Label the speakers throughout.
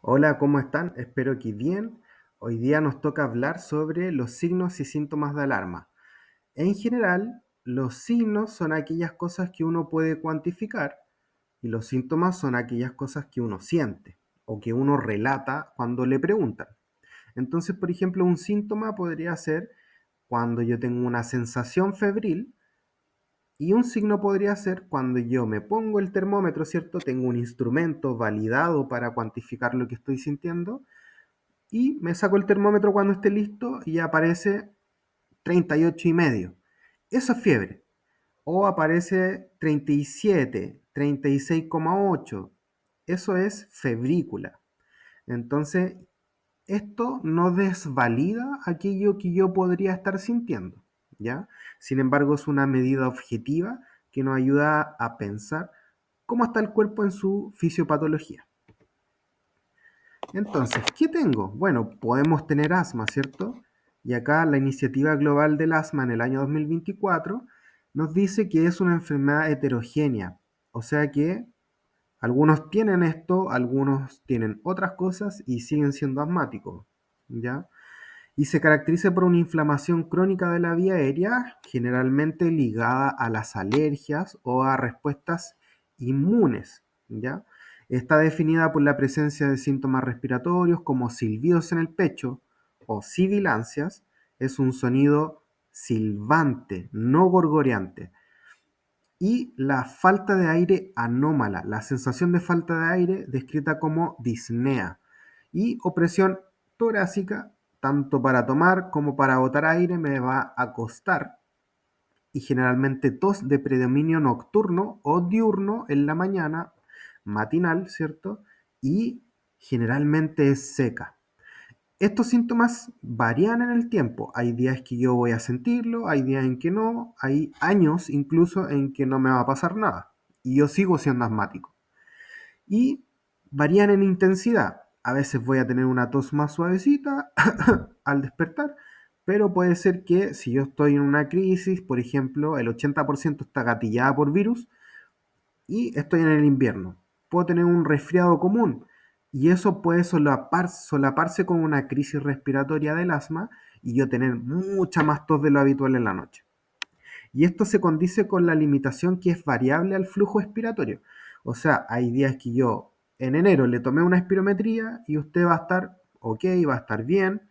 Speaker 1: Hola, ¿cómo están? Espero que bien. Hoy día nos toca hablar sobre los signos y síntomas de alarma. En general, los signos son aquellas cosas que uno puede cuantificar y los síntomas son aquellas cosas que uno siente o que uno relata cuando le preguntan. Entonces, por ejemplo, un síntoma podría ser cuando yo tengo una sensación febril y un signo podría ser cuando yo me pongo el termómetro, ¿cierto? Tengo un instrumento validado para cuantificar lo que estoy sintiendo y me saco el termómetro cuando esté listo y aparece 38,5. Eso es fiebre. O aparece 37, 36,8. Eso es febrícula. Entonces, esto no desvalida aquello que yo podría estar sintiendo, ¿ya? Sin embargo, es una medida objetiva que nos ayuda a pensar cómo está el cuerpo en su fisiopatología. Entonces, ¿qué tengo? Bueno, podemos tener asma, ¿cierto? Y acá la Iniciativa Global del Asma en el año 2024 nos dice que es una enfermedad heterogénea, o sea que algunos tienen esto, algunos tienen otras cosas y siguen siendo asmáticos, ¿ya? Y se caracteriza por una inflamación crónica de la vía aérea, generalmente ligada a las alergias o a respuestas inmunes, ¿ya? Está definida por la presencia de síntomas respiratorios como silbidos en el pecho o sibilancias. Es un sonido silbante, no gorgoreante. Y la falta de aire anómala, la sensación de falta de aire descrita como disnea. Y opresión torácica, tanto para tomar como para botar aire, me va a costar. Y generalmente tos de predominio nocturno o diurno en la mañana, matinal, ¿cierto? Y generalmente es seca. Estos síntomas varían en el tiempo. Hay días que yo voy a sentirlo, hay días en que no, hay años incluso en que no me va a pasar nada. Y yo sigo siendo asmático. Y varían en intensidad. A veces voy a tener una tos más suavecita al despertar, pero puede ser que si yo estoy en una crisis, por ejemplo, el 80% está gatillada por virus, y estoy en el invierno. Puedo tener un resfriado común y eso puede solaparse con una crisis respiratoria del asma y yo tener mucha más tos de lo habitual en la noche. Y esto se condice con la limitación que es variable al flujo expiratorio. O sea, hay días que yo en enero le tomé una espirometría y usted va a estar ok, va a estar bien.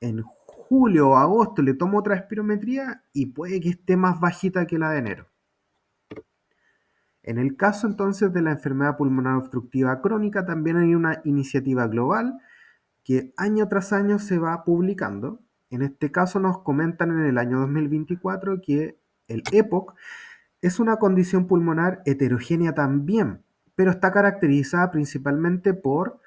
Speaker 1: En julio o agosto le tomo otra espirometría y puede que esté más bajita que la de enero. En el caso entonces de la enfermedad pulmonar obstructiva crónica, también hay una iniciativa global que año tras año se va publicando. En este caso nos comentan en el año 2024 que el EPOC es una condición pulmonar heterogénea también, pero está caracterizada principalmente por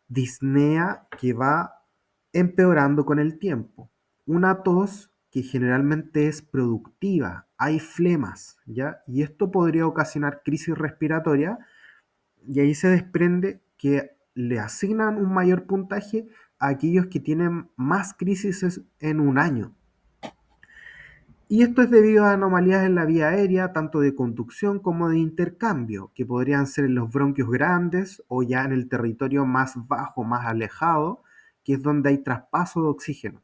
Speaker 1: disnea que va empeorando con el tiempo. Una tos que generalmente es productiva, hay flemas, ¿ya? Y esto podría ocasionar crisis respiratoria y ahí se desprende que le asignan un mayor puntaje a aquellos que tienen más crisis en un año. Y esto es debido a anomalías en la vía aérea, tanto de conducción como de intercambio, que podrían ser en los bronquios grandes o ya en el territorio más bajo, más alejado, que es donde hay traspaso de oxígeno.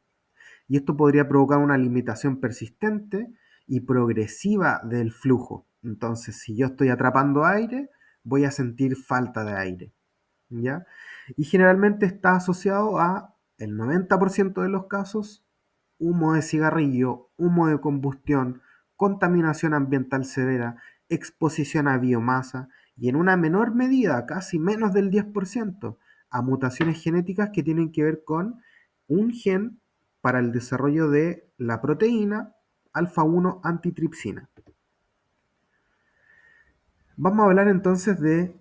Speaker 1: Y esto podría provocar una limitación persistente y progresiva del flujo. Entonces, si yo estoy atrapando aire, voy a sentir falta de aire, ¿ya? Y generalmente está asociado a el 90% de los casos humo de cigarrillo, humo de combustión, contaminación ambiental severa, exposición a biomasa y en una menor medida, casi menos del 10%, a mutaciones genéticas que tienen que ver con un gen para el desarrollo de la proteína alfa-1 antitripsina. Vamos a hablar entonces de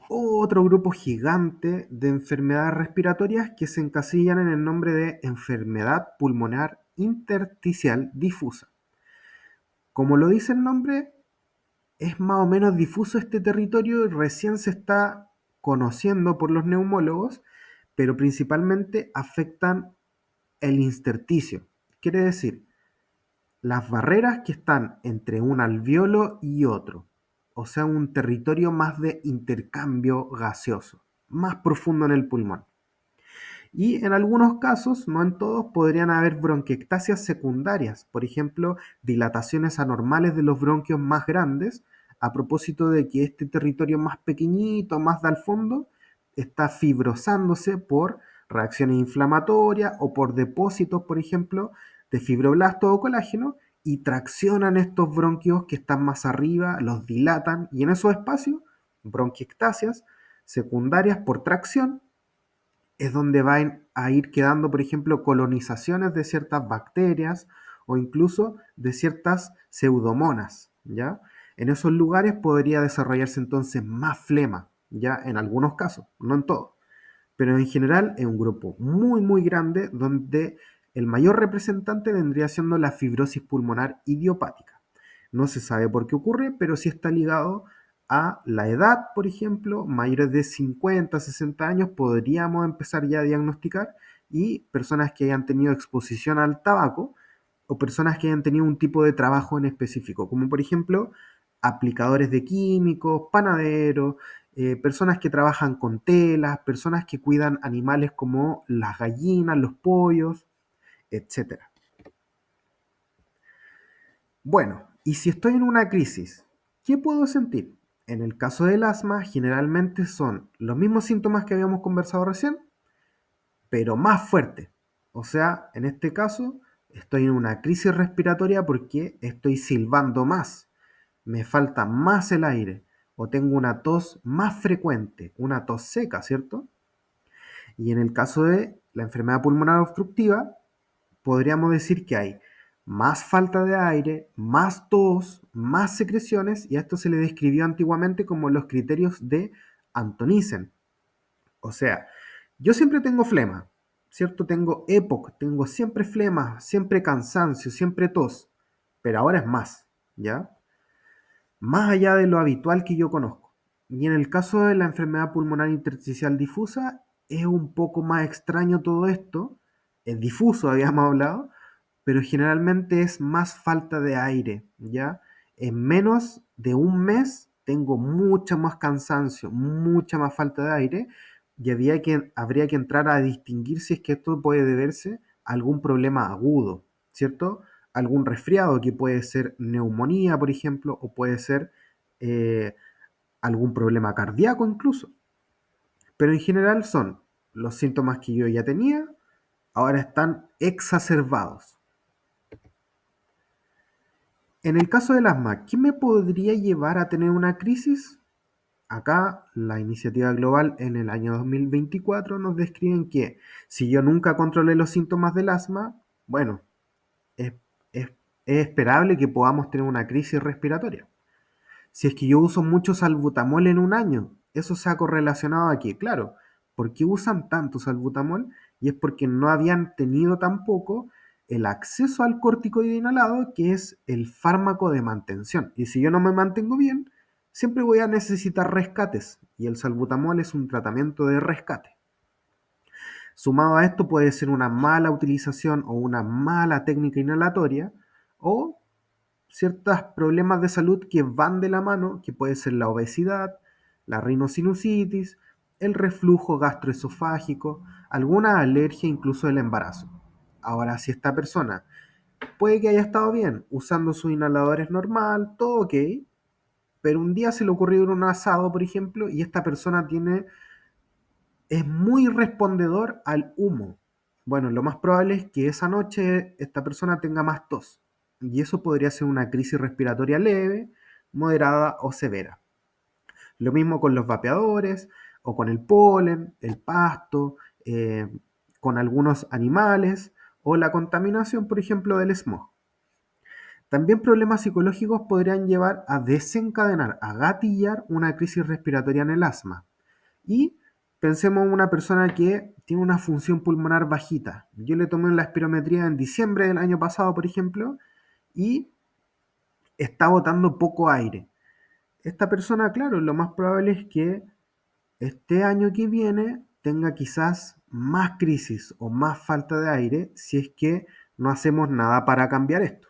Speaker 1: otro grupo gigante de enfermedades respiratorias que se encasillan en el nombre de enfermedad pulmonar intersticial difusa. Como lo dice el nombre, es más o menos difuso este territorio y recién se está conociendo por los neumólogos, pero principalmente afectan el intersticio. Quiere decir, las barreras que están entre un alveolo y otro, o sea, un territorio más de intercambio gaseoso, más profundo en el pulmón. Y en algunos casos, no en todos, podrían haber bronquiectasias secundarias, por ejemplo, dilataciones anormales de los bronquios más grandes, a propósito de que este territorio más pequeñito, más al fondo, está fibrosándose por reacciones inflamatorias o por depósitos, por ejemplo, de fibroblastos o colágeno, y traccionan estos bronquios que están más arriba, los dilatan, y en esos espacios, bronquiectasias secundarias por tracción, es donde van a ir quedando, por ejemplo, colonizaciones de ciertas bacterias o incluso de ciertas pseudomonas, ¿ya? En esos lugares podría desarrollarse entonces más flema, ¿ya? En algunos casos, no en todos, pero en general es un grupo muy, muy grande donde el mayor representante vendría siendo la fibrosis pulmonar idiopática. No se sabe por qué ocurre, pero sí está ligado a la edad, por ejemplo, mayores de 50, 60 años podríamos empezar ya a diagnosticar, y personas que hayan tenido exposición al tabaco o personas que hayan tenido un tipo de trabajo en específico, como por ejemplo aplicadores de químicos, panaderos, personas que trabajan con telas, personas que cuidan animales como las gallinas, los pollos, etcétera. Bueno, y si estoy en una crisis, ¿qué puedo sentir? En el caso del asma, generalmente son los mismos síntomas que habíamos conversado recién, pero más fuertes. O sea, en este caso, estoy en una crisis respiratoria porque estoy silbando más, me falta más el aire, o tengo una tos más frecuente, una tos seca, ¿cierto? Y en el caso de la enfermedad pulmonar obstructiva, podríamos decir que hay más falta de aire, más tos, más secreciones, y a esto se le describió antiguamente como los criterios de Antonisen. O sea, yo siempre tengo flema, ¿cierto? Tengo EPOC, tengo siempre flema, siempre cansancio, siempre tos, pero ahora es más, ¿ya? Más allá de lo habitual que yo conozco. Y en el caso de la enfermedad pulmonar intersticial difusa, es un poco más extraño todo esto, es difuso, habíamos hablado, pero generalmente es más falta de aire, ¿ya? En menos de un mes tengo mucha más cansancio, mucha más falta de aire, y habría que entrar a distinguir si es que esto puede deberse a algún problema agudo, ¿cierto? Algún resfriado que puede ser neumonía, por ejemplo, o puede ser eh, algún problema cardíaco incluso. Pero en general son los síntomas que yo ya tenía, ahora están exacerbados. En el caso del asma, ¿qué me podría llevar a tener una crisis? Acá la iniciativa global en el año 2024 nos describen que si yo nunca controlé los síntomas del asma, bueno, es, es- es esperable que podamos tener una crisis respiratoria. Si es que yo uso mucho salbutamol en un año, eso se ha correlacionado aquí, claro. ¿Por qué usan tanto salbutamol? Y es porque no habían tenido tampoco el acceso al corticoide inhalado, que es el fármaco de mantención. Y si yo no me mantengo bien, siempre voy a necesitar rescates. Y el salbutamol es un tratamiento de rescate. Sumado a esto puede ser una mala utilización o una mala técnica inhalatoria, o ciertos problemas de salud que van de la mano, que puede ser la obesidad, la rinosinusitis, el reflujo gastroesofágico, alguna alergia, incluso el embarazo. Ahora, si esta persona puede que haya estado bien, usando sus inhaladores normal, todo ok, pero un día se le ocurrió un asado, por ejemplo, y esta persona es muy respondedor al humo. Bueno, lo más probable es que esa noche esta persona tenga más tos. Y eso podría ser una crisis respiratoria leve, moderada o severa. Lo mismo con los vapeadores o con el polen, el pasto, con algunos animales o la contaminación, por ejemplo, del smog. También problemas psicológicos podrían llevar a desencadenar, a gatillar una crisis respiratoria en el asma. Y pensemos en una persona que tiene una función pulmonar bajita. Yo le tomé la espirometría en diciembre del año pasado, por ejemplo, y está botando poco aire. Esta persona, claro, lo más probable es que este año que viene tenga quizás más crisis o más falta de aire si es que no hacemos nada para cambiar esto.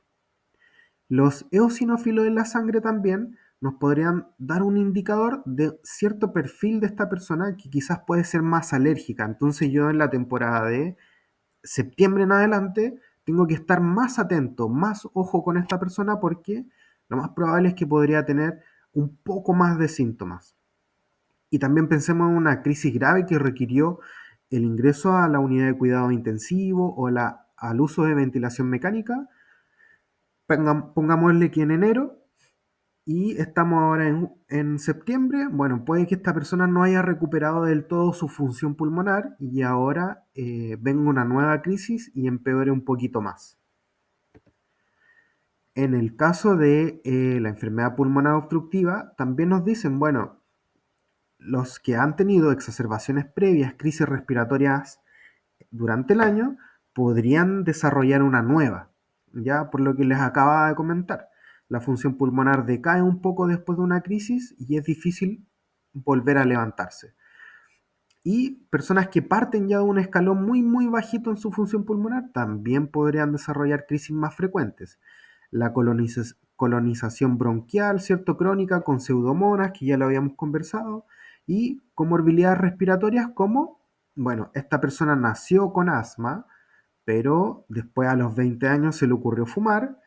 Speaker 1: Los eosinófilos en la sangre también nos podrían dar un indicador de cierto perfil de esta persona que quizás puede ser más alérgica. Entonces yo en la temporada de septiembre en adelante tengo que estar más atento, más ojo con esta persona porque lo más probable es que podría tener un poco más de síntomas. Y también pensemos en una crisis grave que requirió el ingreso a la unidad de cuidado intensivo o al uso de ventilación mecánica. Pongámosle que en enero y estamos ahora en septiembre. Bueno, puede que esta persona no haya recuperado del todo su función pulmonar y ahora venga una nueva crisis y empeore un poquito más. En el caso de la enfermedad pulmonar obstructiva, también nos dicen, bueno, los que han tenido exacerbaciones previas, crisis respiratorias durante el año, podrían desarrollar una nueva, ya por lo que les acaba de comentar. La función pulmonar decae un poco después de una crisis y es difícil volver a levantarse. Y personas que parten ya de un escalón muy bajito en su función pulmonar también podrían desarrollar crisis más frecuentes. La colonización bronquial, ¿cierto? Crónica con pseudomonas, que ya lo habíamos conversado, y comorbilidades respiratorias como, bueno, esta persona nació con asma, pero después a los 20 años se le ocurrió fumar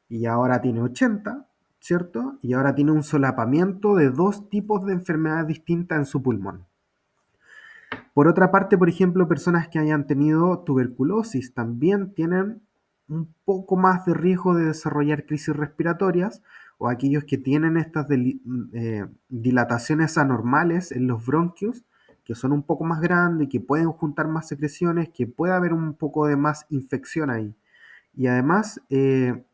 Speaker 1: y ahora tiene 80, ¿cierto? Y ahora tiene un solapamiento de dos tipos de enfermedades distintas en su pulmón. Por otra parte, por ejemplo, personas que hayan tenido tuberculosis también tienen un poco más de riesgo de desarrollar crisis respiratorias o aquellos que tienen estas dilataciones anormales en los bronquios, que son un poco más grandes, que pueden juntar más secreciones, que puede haber un poco de más infección ahí. Y además,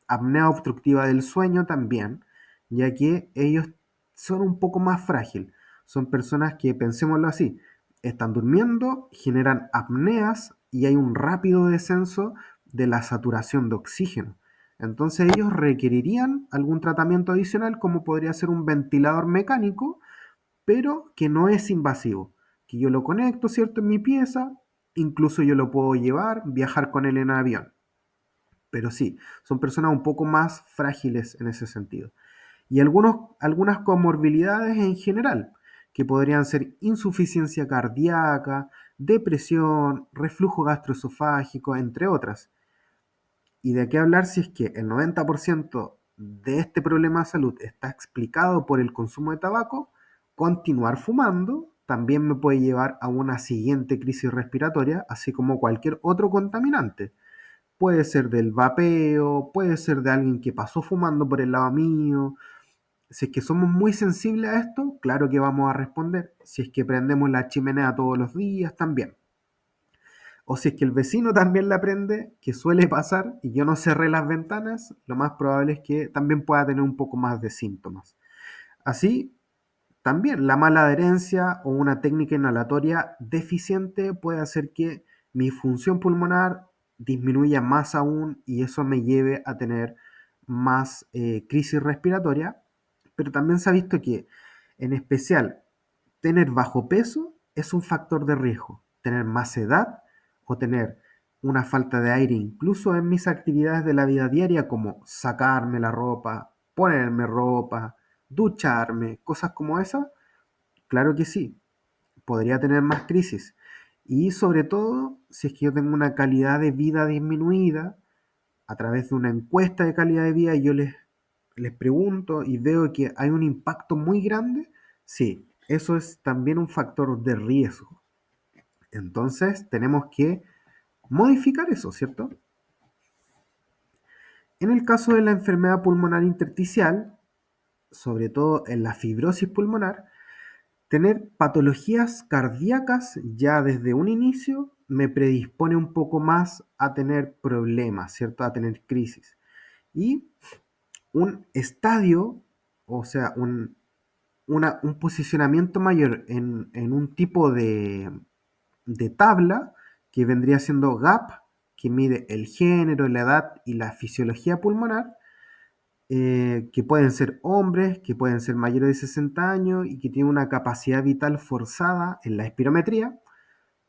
Speaker 1: apnea obstructiva del sueño también, ya que ellos son un poco más frágiles. Son personas que, pensémoslo así, están durmiendo, generan apneas y hay un rápido descenso de la saturación de oxígeno. Entonces ellos requerirían algún tratamiento adicional como podría ser un ventilador mecánico, pero que no es invasivo, que yo lo conecto, ¿cierto?, en mi pieza, incluso yo lo puedo llevar, viajar con él en avión. Pero sí, son personas un poco más frágiles en ese sentido. Y algunas comorbilidades en general, que podrían ser insuficiencia cardíaca, depresión, reflujo gastroesofágico, entre otras. ¿Y de qué hablar si es que el 90% de este problema de salud está explicado por el consumo de tabaco? Continuar fumando también me puede llevar a una siguiente crisis respiratoria, así como cualquier otro contaminante. Puede ser del vapeo, puede ser de alguien que pasó fumando por el lado mío. Si es que somos muy sensibles a esto, claro que vamos a responder. Si es que prendemos la chimenea todos los días, también. O si es que el vecino también la prende, que suele pasar, y yo no cerré las ventanas, lo más probable es que también pueda tener un poco más de síntomas. Así, también la mala adherencia o una técnica inhalatoria deficiente puede hacer que mi función pulmonar disminuya más aún y eso me lleve a tener más crisis respiratoria. Pero también se ha visto que, en especial, tener bajo peso es un factor de riesgo. Tener más edad o tener una falta de aire, incluso en mis actividades de la vida diaria, como sacarme la ropa, ponerme ropa, ducharme, cosas como esas, claro que sí, podría tener más crisis. Y sobre todo, si es que yo tengo una calidad de vida disminuida, a través de una encuesta de calidad de vida, yo les pregunto y veo que hay un impacto muy grande, sí, eso es también un factor de riesgo. Entonces, tenemos que modificar eso, ¿cierto? En el caso de la enfermedad pulmonar intersticial, sobre todo en la fibrosis pulmonar, tener patologías cardíacas ya desde un inicio me predispone un poco más a tener problemas, ¿cierto? A tener crisis. Y un estadio, o sea, un posicionamiento mayor en un tipo de tabla que vendría siendo GAP, que mide el género, la edad y la fisiología pulmonar, que pueden ser hombres, que pueden ser mayores de 60 años y que tienen una capacidad vital forzada en la espirometría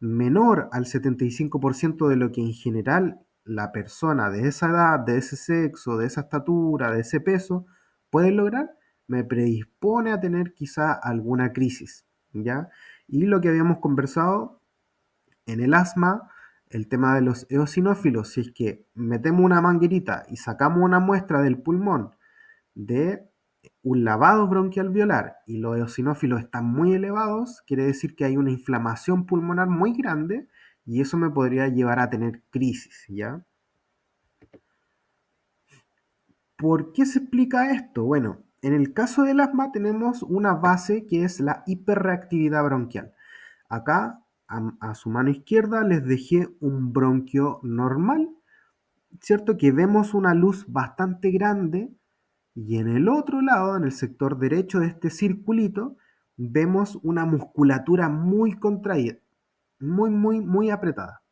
Speaker 1: menor al 75% de lo que en general la persona de esa edad, de ese sexo, de esa estatura, de ese peso puede lograr, me predispone a tener quizá alguna crisis, ¿ya? Y lo que habíamos conversado en el asma, el tema de los eosinófilos, si es que metemos una manguerita y sacamos una muestra del pulmón de un lavado bronquialveolar y los eosinófilos están muy elevados, quiere decir que hay una inflamación pulmonar muy grande y eso me podría llevar a tener crisis, ¿ya? ¿Por qué se explica esto? Bueno, en el caso del asma tenemos una base que es la hiperreactividad bronquial. Acá, a su mano izquierda, les dejé un bronquio normal, ¿cierto? Que vemos una luz bastante grande y en el otro lado, en el sector derecho de este circulito, vemos una musculatura muy contraída, muy apretada.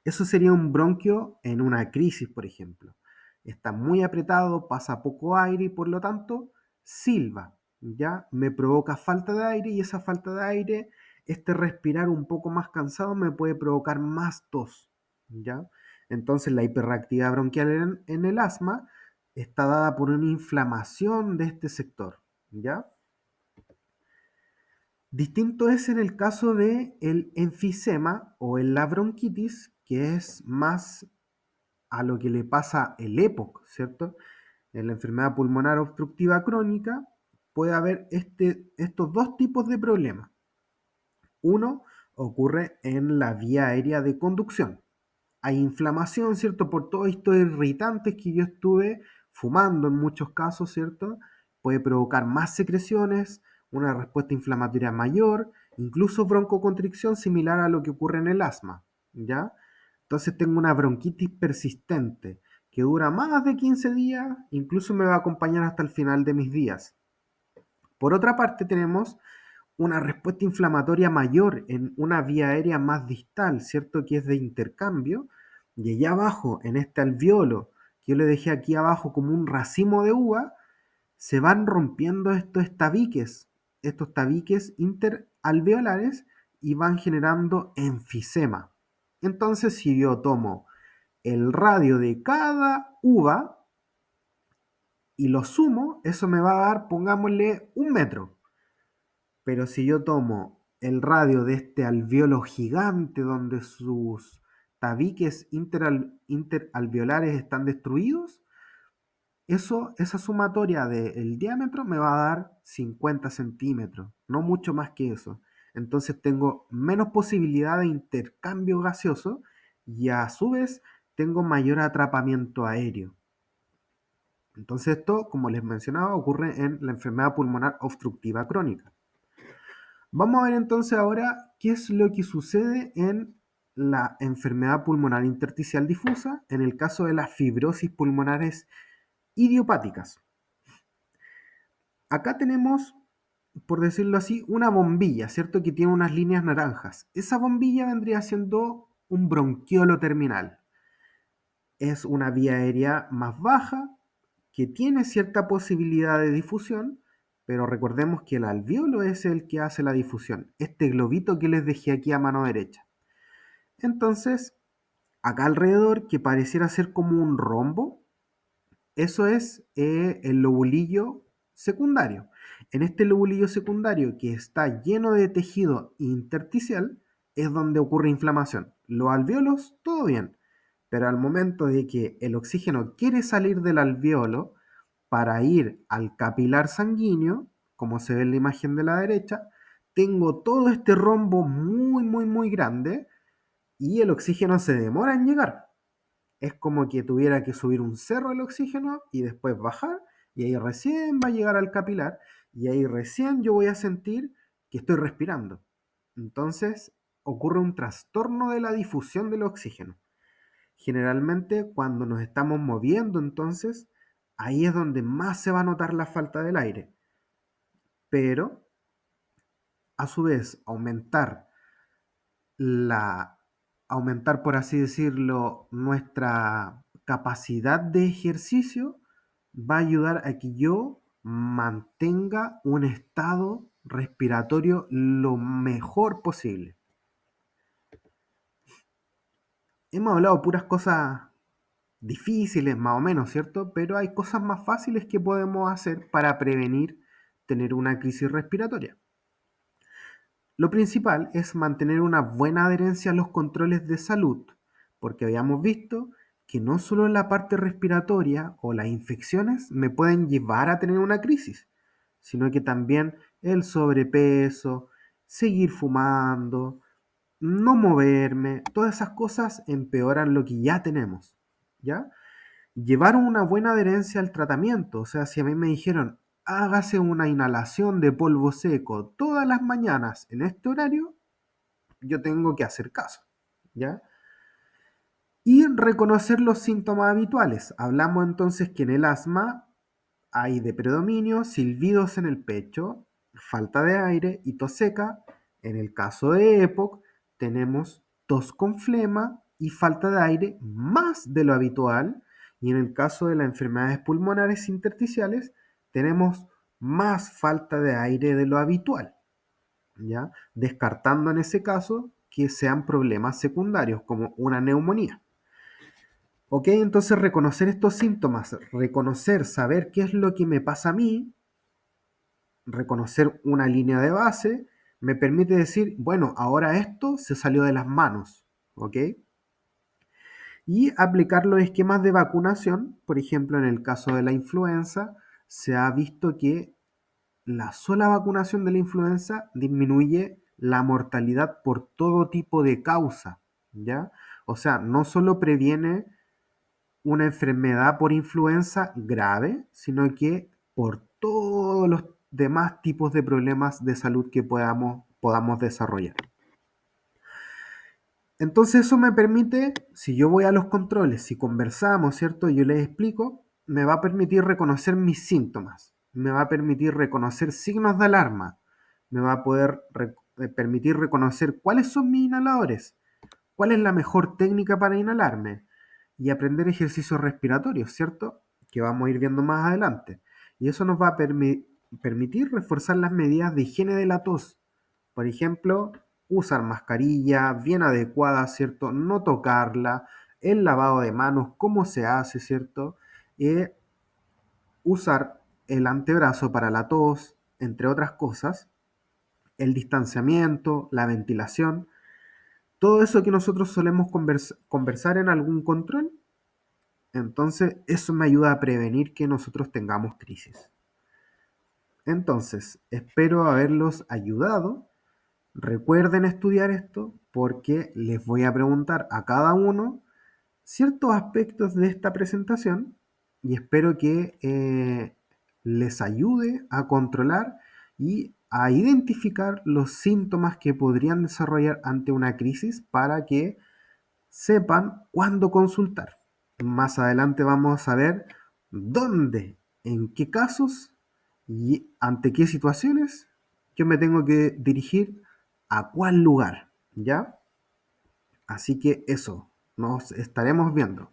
Speaker 1: Eso sería un bronquio en una crisis, por ejemplo. Está muy apretado, pasa poco aire y por lo tanto silba, ¿ya? Me provoca falta de aire y esa falta de aire, este respirar un poco más cansado me puede provocar más tos, ¿ya? Entonces la hiperreactividad bronquial en el asma está dada por una inflamación de este sector, ¿ya? Distinto es en el caso de el enfisema o la bronquitis, que es más a lo que le pasa el EPOC, ¿cierto? En la enfermedad pulmonar obstructiva crónica puede haber estos dos tipos de problemas. Uno ocurre en la vía aérea de conducción. Hay inflamación, ¿cierto? Por todos estos irritantes que yo estuve fumando en muchos casos, ¿cierto? Puede provocar más secreciones, una respuesta inflamatoria mayor, incluso broncoconstricción similar a lo que ocurre en el asma, ¿ya? Entonces tengo una bronquitis persistente que dura más de 15 días, incluso me va a acompañar hasta el final de mis días. Por otra parte tenemos una respuesta inflamatoria mayor en una vía aérea más distal, ¿cierto? Que es de intercambio. Y allá abajo, en este alveolo, que yo le dejé aquí abajo como un racimo de uva, se van rompiendo estos tabiques interalveolares y van generando enfisema. Entonces, si yo tomo el radio de cada uva y lo sumo, eso me va a dar, pongámosle, 1 metro. Pero si yo tomo el radio de este alveolo gigante donde sus tabiques interalveolares están destruidos, esa sumatoria del diámetro me va a dar 50 centímetros, no mucho más que eso. Entonces tengo menos posibilidad de intercambio gaseoso y a su vez tengo mayor atrapamiento aéreo. Entonces esto, como les mencionaba, ocurre en la enfermedad pulmonar obstructiva crónica. Vamos a ver entonces ahora qué es lo que sucede en la enfermedad pulmonar intersticial difusa en el caso de las fibrosis pulmonares idiopáticas. Acá tenemos, por decirlo así, una bombilla, ¿cierto? Que tiene unas líneas naranjas. Esa bombilla vendría siendo un bronquiolo terminal. Es una vía aérea más baja que tiene cierta posibilidad de difusión, pero recordemos que el alveolo es el que hace la difusión, este globito que les dejé aquí a mano derecha. Entonces, acá alrededor, que pareciera ser como un rombo, eso es el lobulillo secundario. En este lobulillo secundario que está lleno de tejido intersticial es donde ocurre inflamación. Los alvéolos, todo bien, pero al momento de que el oxígeno quiere salir del alvéolo para ir al capilar sanguíneo, como se ve en la imagen de la derecha, tengo todo este rombo muy grande y el oxígeno se demora en llegar. Es como que tuviera que subir un cerro el oxígeno y después bajar y ahí recién va a llegar al capilar y ahí recién yo voy a sentir que estoy respirando. Entonces ocurre un trastorno de la difusión del oxígeno. Generalmente cuando nos estamos moviendo entonces, ahí es donde más se va a notar la falta del aire. Pero a su vez la, aumentar, por así decirlo, nuestra capacidad de ejercicio va a ayudar a que yo mantenga un estado respiratorio lo mejor posible. Hemos hablado puras cosas difíciles más o menos, ¿cierto? Pero hay cosas más fáciles que podemos hacer para prevenir tener una crisis respiratoria. Lo principal es mantener una buena adherencia a los controles de salud, porque habíamos visto que no solo la parte respiratoria o las infecciones me pueden llevar a tener una crisis, sino que también el sobrepeso, seguir fumando, no moverme, todas esas cosas empeoran lo que ya tenemos, ¿ya? Llevar una buena adherencia al tratamiento, o sea, si a mí me dijeron, hágase una inhalación de polvo seco todas las mañanas en este horario, yo tengo que hacer caso, ¿ya? Y reconocer los síntomas habituales. Hablamos entonces que en el asma hay de predominio silbidos en el pecho, falta de aire y tos seca. En el caso de EPOC tenemos tos con flema y falta de aire más de lo habitual. Y en el caso de las enfermedades pulmonares intersticiales tenemos más falta de aire de lo habitual, ¿ya? Descartando en ese caso que sean problemas secundarios como una neumonía. ¿Ok? Entonces reconocer estos síntomas, reconocer, saber qué es lo que me pasa a mí, reconocer una línea de base, me permite decir, bueno, ahora esto se salió de las manos, ¿ok? Y aplicar los esquemas de vacunación, por ejemplo, en el caso de la influenza, se ha visto que la sola vacunación de la influenza disminuye la mortalidad por todo tipo de causa, ¿ya? O sea, no solo previene una enfermedad por influenza grave, sino que por todos los demás tipos de problemas de salud que podamos desarrollar. Entonces eso me permite, si yo voy a los controles, si conversamos, ¿cierto? Yo les explico, me va a permitir reconocer mis síntomas, me va a permitir reconocer signos de alarma, me va a poder permitir reconocer cuáles son mis inhaladores, cuál es la mejor técnica para inhalarme y aprender ejercicios respiratorios, ¿cierto? Que vamos a ir viendo más adelante. Y eso nos va a permitir reforzar las medidas de higiene de la tos. Por ejemplo, usar mascarilla bien adecuada, ¿cierto? No tocarla, el lavado de manos, cómo se hace, ¿cierto? Usar el antebrazo para la tos, entre otras cosas, el distanciamiento, la ventilación, todo eso que nosotros solemos conversar en algún control, entonces eso me ayuda a prevenir que nosotros tengamos crisis. Entonces, espero haberlos ayudado. Recuerden estudiar esto porque les voy a preguntar a cada uno ciertos aspectos de esta presentación y espero que les ayude a controlar y a identificar los síntomas que podrían desarrollar ante una crisis para que sepan cuándo consultar. Más adelante vamos a ver dónde, en qué casos y ante qué situaciones yo me tengo que dirigir a cuál lugar, ¿ya? Así que eso, nos estaremos viendo.